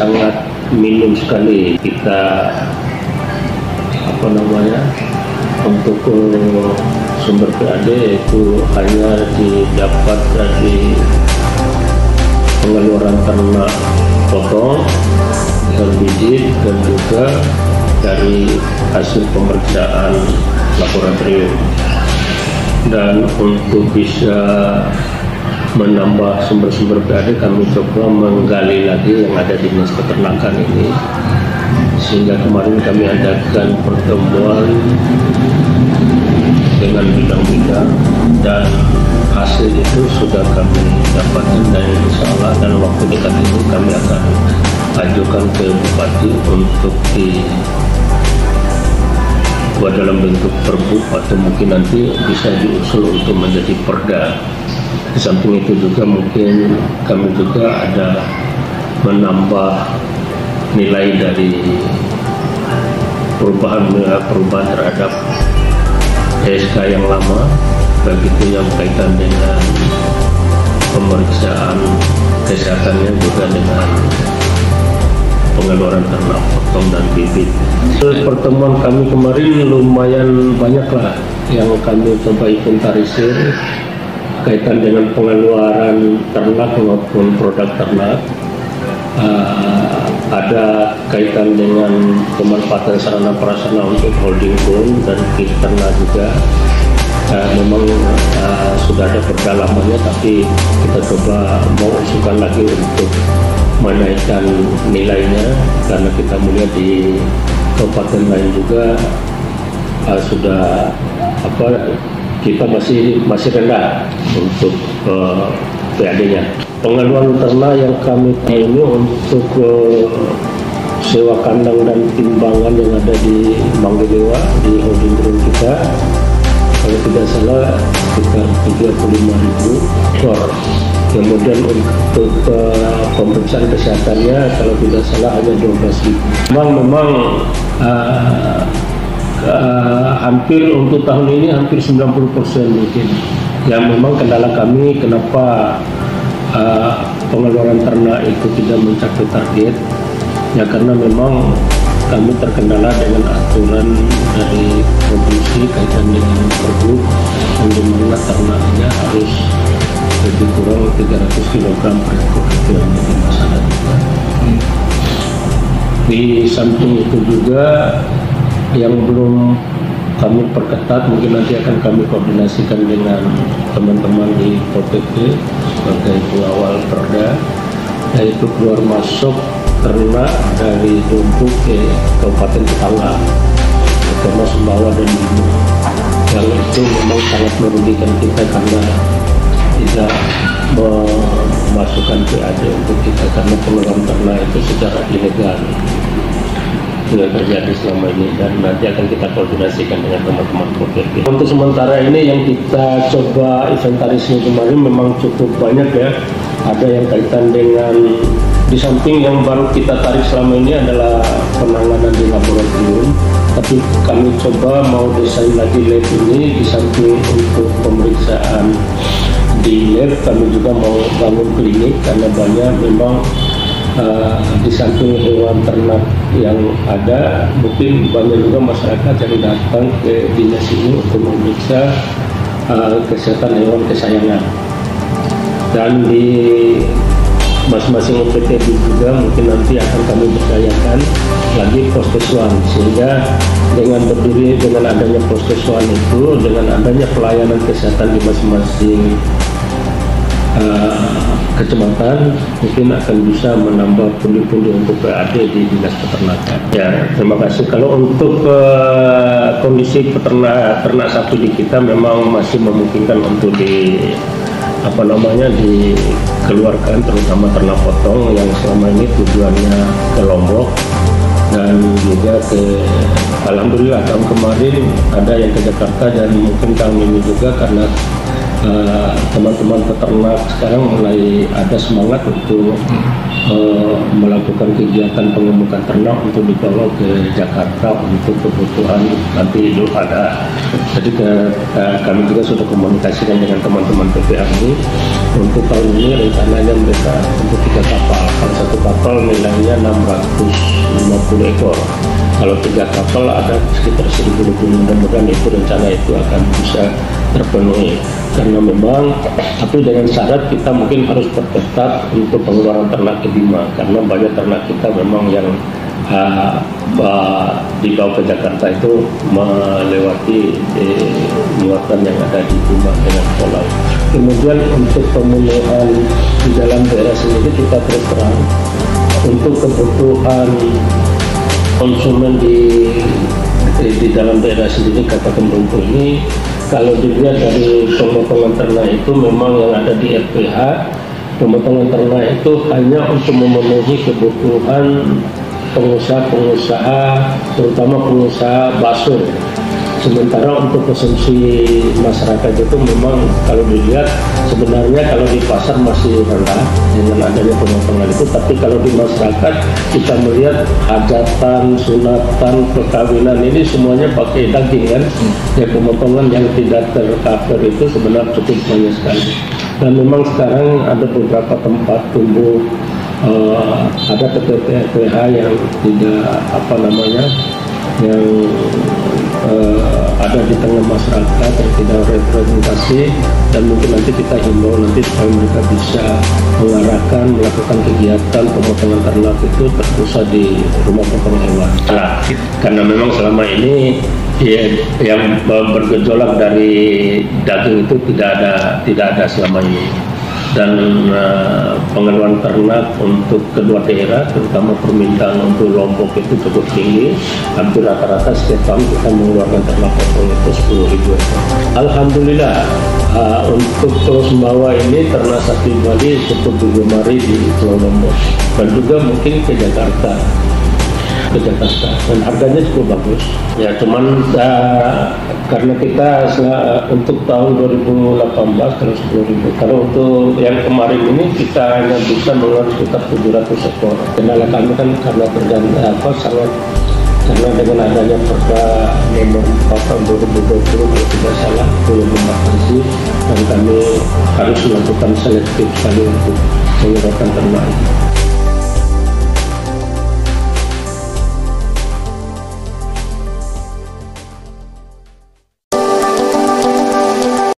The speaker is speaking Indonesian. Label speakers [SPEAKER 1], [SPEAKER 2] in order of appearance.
[SPEAKER 1] sangat minim sekali. Kita untuk sumber PAD itu hanya didapat dari pengeluaran ternak potong, herbisida, dan juga dari hasil pemeriksaan laboratorium. Dan untuk bisa menambah sumber-sumber PAD, kami coba menggali lagi yang ada di Dinas Peternakan ini, sehingga kemarin kami adakan pertemuan dengan bidang-bidang, dan hasil itu sudah kami dapatkan, dan insya Allah dalam waktu dekat ini kami akan ajukan ke Bupati untuk dibuat dalam bentuk perbu, atau mungkin nanti bisa diusul untuk menjadi perda. Di samping itu juga mungkin kami juga ada menambah nilai dari perubahan terhadap SK yang lama, begitu yang berkaitan dengan pemeriksaan kesehatannya, juga dengan pengeluaran ternak potong dan bibit. Pertemuan kami kemarin lumayan banyak lah yang kami coba inventarisir kaitan dengan pengeluaran ternak maupun produk ternak. Ada kaitan dengan pemanfaatan sarana prasarana untuk holding pun dan ternak juga. Memang sudah ada pendalamannya, tapi kita coba mau usulkan lagi untuk menaikkan nilainya, karena kita melihat di kabupaten lain juga sudah kita masih rendah untuk PAD-nya. Pengeluaran ternak yang kami tahu ini untuk sewa kandang dan timbangan yang ada di Manggelewa, di holding ground kita, kalau tidak salah sekitar 35.000 ekor. Kemudian untuk pemeriksaan kesehatannya kalau tidak salah hanya 12.000. Memang hampir untuk tahun ini hampir 90% mungkin. Yang memang kendala kami kenapa pengeluaran ternak itu tidak mencapai target, ya karena memang kami terkendala dengan aturan dari provinsi kaitan dengan pergub, yang dimana ternaknya harus lebih kurang 300 kg per ekor, itu yang menjadi masalah juga. Di samping itu juga yang belum kami perketat, mungkin nanti akan kami koordinasikan dengan teman-teman di POPP sebagai pengawal perda, yaitu keluar masuk ternak dari Dumpuk ke Kabupaten Tetangga, terutama Sumbawa dan Bima. Yang itu memang sangat merugikan kita karena tidak memasukkan PAD untuk kita, karena pengeluaran ternak itu secara ilegal sudah terjadi selama ini, dan nanti akan kita koordinasikan dengan teman-teman POPP. Untuk sementara ini yang kita coba inventarisir kemarin memang cukup banyak ya. Ada yang kaitan dengan, di samping yang baru kita tarik selama ini adalah penanganan di laboratorium, tapi kami coba mau desain lagi lab ini. Di samping untuk pemeriksaan di lab, kami juga mau bangun klinik, karena banyak memang di samping hewan ternak yang ada, mungkin banyak juga masyarakat yang datang ke dinas ini untuk memeriksa kesehatan hewan kesayangan. Dan di masing-masing OPTB juga mungkin nanti akan kami berdayakan lagi poskesuan, sehingga dengan berdiri dengan adanya poskesuan itu, dengan adanya pelayanan kesehatan di masing-masing kecamatan, mungkin akan bisa menambah pundi-pundi untuk PAD di Dinas Peternakan. Ya, terima kasih. Kalau untuk kondisi ternak sapi di kita memang masih memungkinkan untuk dikeluarkan, terutama ternak potong yang selama ini tujuannya ke Lombok dan juga alhamdulillah tahun kemarin ada yang ke Jakarta, dan mungkin tahun ini juga karena teman-teman peternak sekarang mulai ada semangat untuk melakukan kegiatan pengemukan ternak untuk dibawa ke Jakarta untuk kebutuhan nanti Idul Adha. Jadi kami juga sudah komunikasikan dengan teman-teman PPH ini untuk tahun ini rencananya mereka untuk 3 kapal. Kalau 1 kapal nilainya 650 ekor. Kalau 3 kapal ada sekitar 1.000 lebih. Mudah-mudahan itu rencana itu akan bisa terpenuhi. Karena memang, tapi dengan syarat kita mungkin harus perketat untuk pengeluaran ternak ke Bima, karena banyak ternak kita memang yang dibawa ke Jakarta itu melewati muatan yang ada di Bima dengan pola. Kemudian untuk pemenuhan di dalam daerah sendiri kita terus terang untuk kebutuhan konsumen di dalam daerah sendiri Kabupaten Bengkulu ini, kalau dilihat dari pemotongan ternak itu memang yang ada di RPH, pemotongan ternak itu hanya untuk memenuhi kebutuhan pengusaha-pengusaha, terutama pengusaha bakso. Sementara untuk konsumsi masyarakat itu memang kalau dilihat sebenarnya kalau di pasar masih rendah dengan adanya pemotongan itu, tapi kalau di masyarakat kita melihat hajatan, sunatan, perkawinan ini semuanya pakai daging kan. Ya, pemotongan yang tidak tercover itu sebenarnya cukup banyak sekali. Dan memang sekarang ada beberapa tempat tumbuh ada PPH yang tidak yang ada di tengah masyarakat yang tidak representasi, dan mungkin nanti kita himbau nanti supaya mereka bisa mengarahkan melakukan kegiatan pemotongan ternak itu terpusat di rumah potong hewan. Karena memang selama ini yang bergejolak dari daging itu tidak ada selama ini. Dan pengeluaran ternak untuk kedua daerah, terutama permintaan untuk Lombok itu cukup tinggi. Hampir rata-rata setiap tahun kita mengeluarkan ternak potong itu 10.000 ekor. Alhamdulillah untuk Pulau Sumbawa ini ternak sapi Bali cukup digemari di Pulau Lombok dan juga mungkin ke Jakarta dan harganya cukup bagus. Ya cuman karena kita untuk tahun 2018 terus 10.000. Kalau untuk yang kemarin ini kita hanya bisa mengeluarkan sekitar 700 ekor. Kendala kami kan karena sangat karena dengan adanya Perda Nomor 4 tahun 2020 kalau tidak salah belum membatasi, dan kami harus melakukan selektif sekali untuk mengeluarkan ternak.